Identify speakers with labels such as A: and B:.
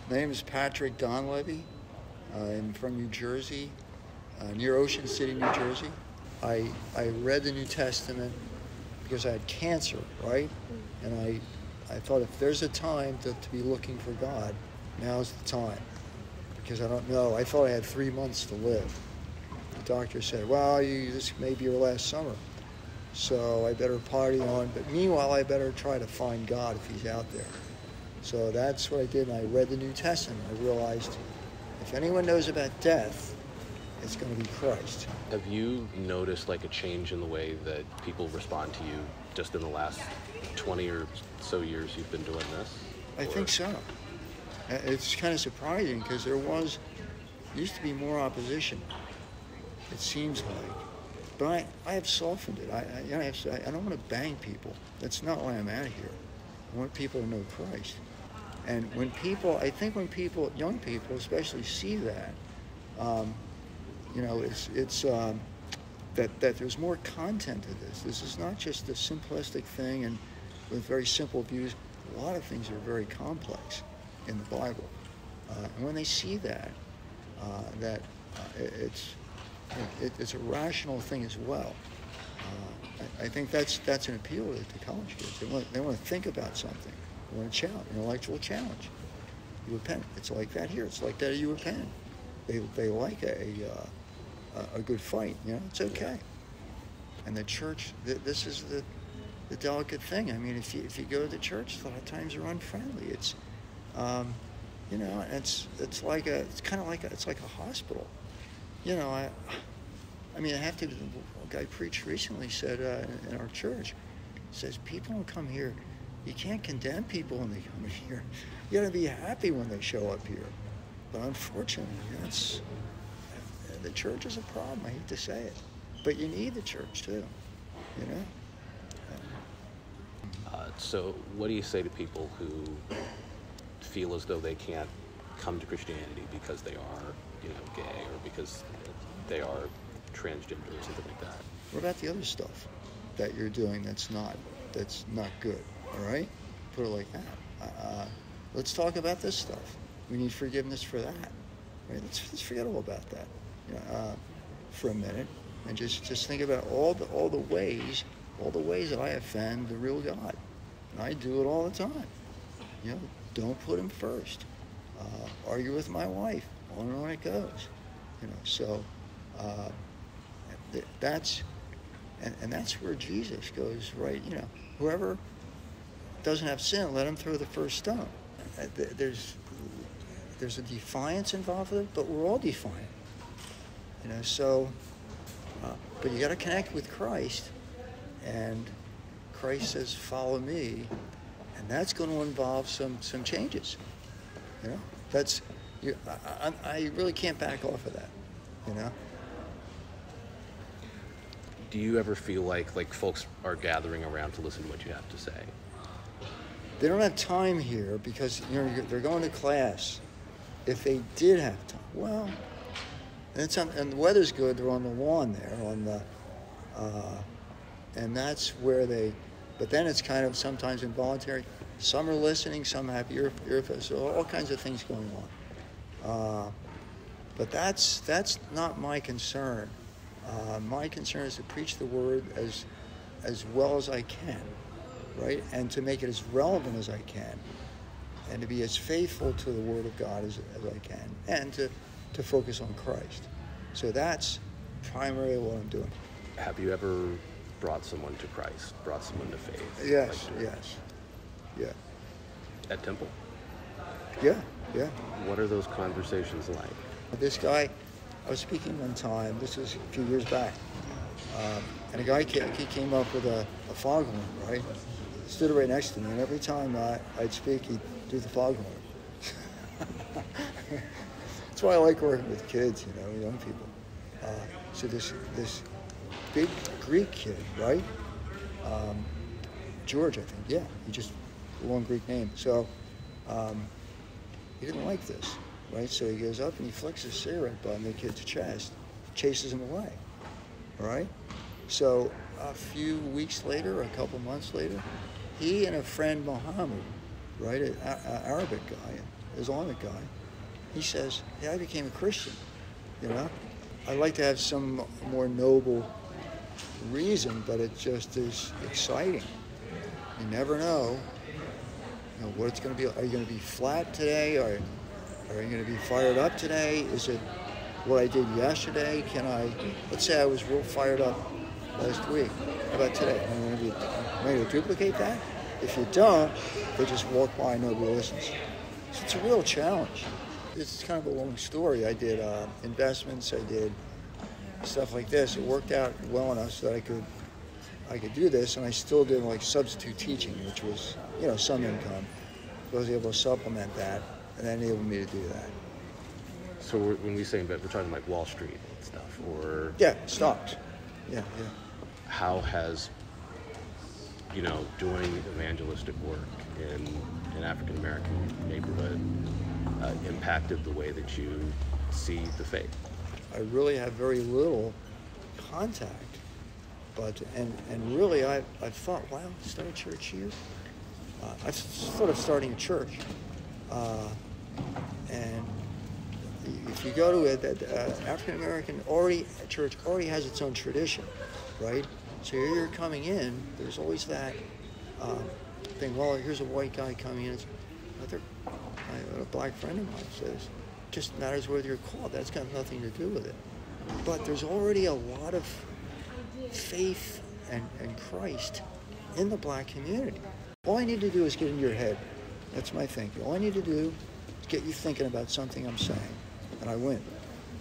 A: My name is Patrick Donlevy. I'm from New Jersey, near Ocean City, New Jersey. I read the New Testament because I had cancer, right? And I thought if there's a time to be looking for God, now's the time. Because I don't know, I thought I had 3 months to live. The doctor said, well, this may be your last summer. So I better party on, but meanwhile I better try to find God if he's out there. So that's what I did, and I read the New Testament. I realized if anyone knows about death, it's going to be Christ.
B: Have you noticed like a change in the way that people respond to you just in the last 20 or so years you've been doing this?
A: I think so. It's kind of surprising because there used to be more opposition, it seems like. But I have softened it. I don't want to bang people. That's not why I'm out here. I want people to know Christ. And when people, young people especially, see that, it's that there's more content to this. This is not just a simplistic thing and with very simple views. A lot of things are very complex in the Bible. And when they see that, it's a rational thing as well. I think that's an appeal to college kids. They want to think about something. They want a challenge, an intellectual challenge. U of Penn. It's like that here. It's like that at U of Penn. They like a good fight. It's okay. And the church, this is the delicate thing. I mean, if you go to the church, a lot of times they're unfriendly. It's it's kind of like a hospital. I have to. A guy preached recently said in our church, says people don't come here. You can't condemn people when they come here. You got to be happy when they show up here. But unfortunately, the church is a problem. I hate to say it, but you need the church too.
B: So, what do you say to people who feel as though they can't come to Christianity because they are, gay or because they are transgender or something like that?
A: What about the other stuff that you're doing that's not good? All right, put it like that. Let's talk about this stuff. We need forgiveness for that. Right? Let's forget all about that for a minute and just think about all the ways that I offend the real God. And I do it all the time. Don't put him first. Argue with my wife. On and on it goes. So that's where Jesus goes, right? Whoever doesn't have sin, let him throw the first stone. There's a defiance involved with it, but we're all defiant. But you got to connect with Christ, and Christ says, "Follow me," and that's going to involve some changes. I really can't back off of that.
B: Do you ever feel like folks are gathering around to listen to what you have to say?
A: They don't have time here because they're going to class. If they did have time, well, and the weather's good. They're on the lawn there, and that's where they. But then it's kind of sometimes involuntary. Some are listening, some have earphones, so all kinds of things going on. But that's not my concern. My concern is to preach the word as well as I can, right? And to make it as relevant as I can, and to be as faithful to the word of God as I can, and to focus on Christ. So that's primarily what I'm doing.
B: Have you ever brought someone to Christ, brought someone to faith?
A: Yes. Yeah.
B: At Temple?
A: Yeah.
B: What are those conversations like?
A: This guy, I was speaking one time, this was a few years back, and a guy came up with a foghorn, right? Stood right next to me, and every time I'd speak, he'd do the foghorn. That's why I like working with kids, young people. So this big Greek kid, right? George, I think, yeah, he just a long Greek name. So he didn't like this, right? So he goes up and he flicks his cigarette butt in the kid's chest, chases him away, all right? So a few weeks later, a couple months later, he and a friend, Mohammed, right, an Arabic guy, Islamic guy. He says, "Yeah, I became a Christian." You know, I like to have some more noble reason, but it just is exciting. You never know, what it's going to be. Are you going to be flat today? Or are you going to be fired up today? Is it what I did yesterday? Let's say I was real fired up last week. How about today? Am I going to duplicate that? If you don't, they just walk by and nobody listens. So it's a real challenge. It's kind of a long story. I did investments. I did stuff like this. It worked out well enough so that I could do this, and I still did like substitute teaching, which was some income. So I was able to supplement that, and that enabled me to do that.
B: So when we say invest, we're talking like Wall Street stuff, or
A: stocks. Yeah.
B: How has doing evangelistic work in an African American neighborhood impacted the way that you see the faith?
A: I really have very little contact, but really I thought, wow, start a church here. I thought of starting a church, and if you go to it, African American church already has its own tradition, right? So you're coming in, there's always that thing. Well, here's a white guy coming in. A black friend of mine says, just matters whether you're called. That's got nothing to do with it. But there's already a lot of faith and Christ in the black community. All I need to do is get in your head. That's my thinking. All I need to do is get you thinking about something I'm saying, and I win.